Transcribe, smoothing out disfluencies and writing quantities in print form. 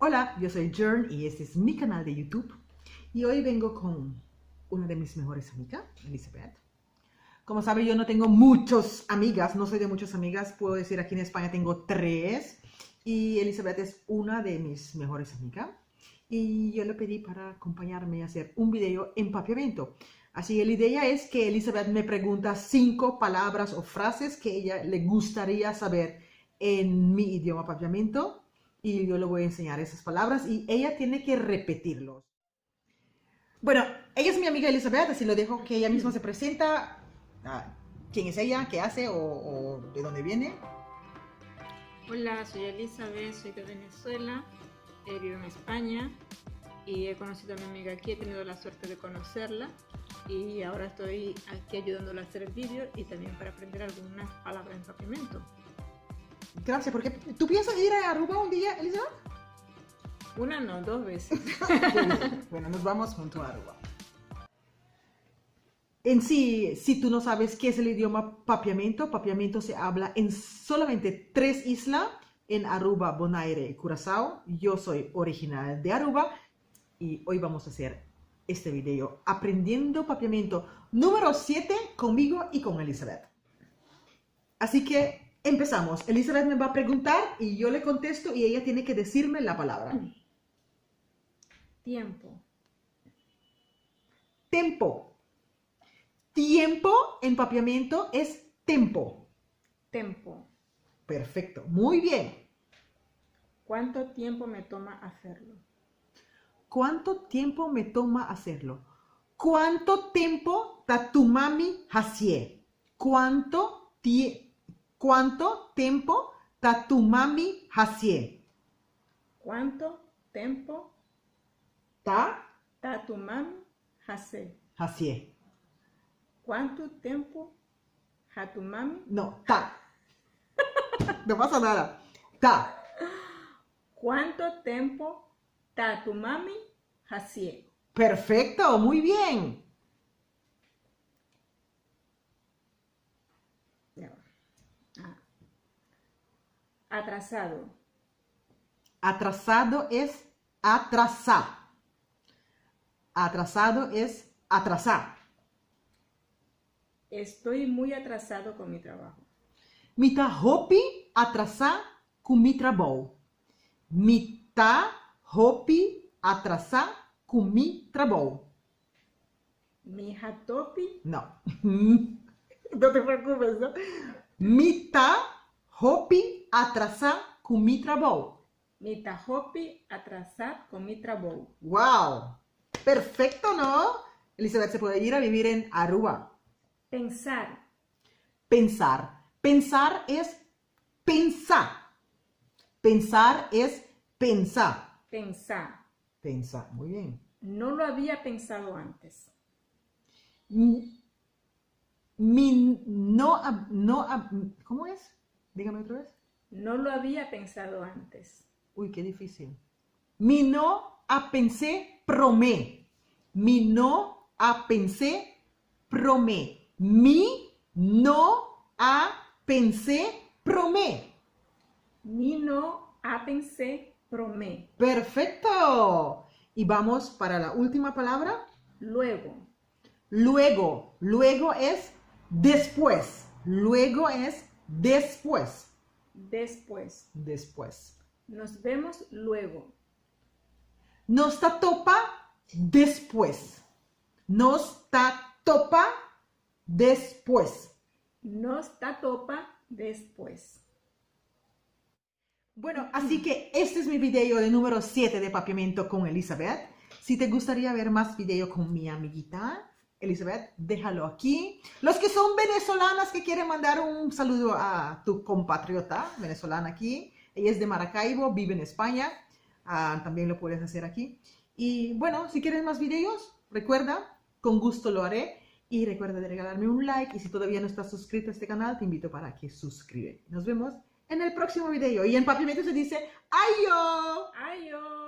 Hola, yo soy Jern y este es mi canal de YouTube y hoy vengo con una de mis mejores amigas, Elizabeth. Como sabe, yo no tengo muchas amigas, no soy de muchas amigas, puedo decir aquí en España tengo 3 y Elizabeth es una de mis mejores amigas y yo le pedí para acompañarme a hacer un video empapiamiento. Así que la idea es que Elizabeth me pregunta 5 palabras o frases que ella le gustaría saber en mi idioma empapiamiento. Y yo le voy a enseñar esas palabras y ella tiene que repetirlos. Bueno, ella es mi amiga Elizabeth, así lo dejo que ella misma se presenta. ¿Quién es ella? ¿Qué hace? ¿O de dónde viene? Hola, soy Elizabeth, soy de Venezuela, vivo en España y he conocido a mi amiga aquí, he tenido la suerte de conocerla y ahora estoy aquí ayudándola a hacer el vídeo y también para aprender algunas palabras en empapiamiento. Gracias, porque ¿tú piensas ir a Aruba un día, Elizabeth? Una no, 2 veces. Bueno, nos vamos junto a Aruba. En sí, si tú no sabes qué es el idioma papiamento, papiamento se habla en solamente 3 islas, en Aruba, Bonaire y Curazao. Yo soy original de Aruba y hoy vamos a hacer este video aprendiendo papiamento número 7 conmigo y con Elizabeth. Así que empezamos. Elizabeth me va a preguntar y yo le contesto y ella tiene que decirme la palabra. Tiempo. Tempo. Tiempo en papiamento es tempo. Tempo. Perfecto. Muy bien. ¿Cuánto tiempo me toma hacerlo? ¿Cuánto tiempo me toma hacerlo? ¿Cuánto tiempo ta tu mami hacie? ¿Cuánto tiempo ta tu mami hacie? ¿Cuánto tiempo Ta tu mami hace? hacie. ¿Cuánto tiempo ha tu mami? No, ta. No pasa nada. Ta. ¿Cuánto tiempo ta tu mami hace? Perfecto, muy bien. Atrasado. Atrasado es atrasar. Atrasado es atrasar. Estoy muy atrasado con mi trabajo. Mita hopi atrasar com mi trabalho. Mita hopi atrasar com mi trabalho. Mi hatopi. No. No te preocupes, ¿no? Mita hopi atrasar com mi trabalho. Mi tahopi atrasar con mi trabajo. ¡Wow! Perfecto, ¿no? Elizabeth se puede ir a vivir en Aruba. Pensar. Pensar. Pensar es pensar. Pensar es pensar. Pensar. Pensar. Muy bien. No lo había pensado antes. ¿Cómo es? Dígame otra vez. No lo había pensado antes. Uy, qué difícil. Mi no a pensé promé. Mi no a pensé promé. Mi no a pensé promé. Mi no a pensé promé. Perfecto. Y vamos para la última palabra. Luego. Luego. Luego es después. Luego es después. Después. Después. Nos vemos luego. Nos ta topa después. Nos ta topa después. Nos ta topa después. Bueno, así que este es mi video de número 7 de papiamento con Elizabeth. Si te gustaría ver más video con mi amiguita Elizabeth, déjalo aquí. Los que son venezolanas que quieren mandar un saludo a tu compatriota venezolana aquí. Ella es de Maracaibo, vive en España. También lo puedes hacer aquí. Y bueno, si quieres más videos, recuerda, con gusto lo haré. Y recuerda de regalarme un like. Y si todavía no estás suscrito a este canal, te invito para que suscribas. Nos vemos en el próximo video. Y en papiamento se dice ¡ayo! ¡Ayo!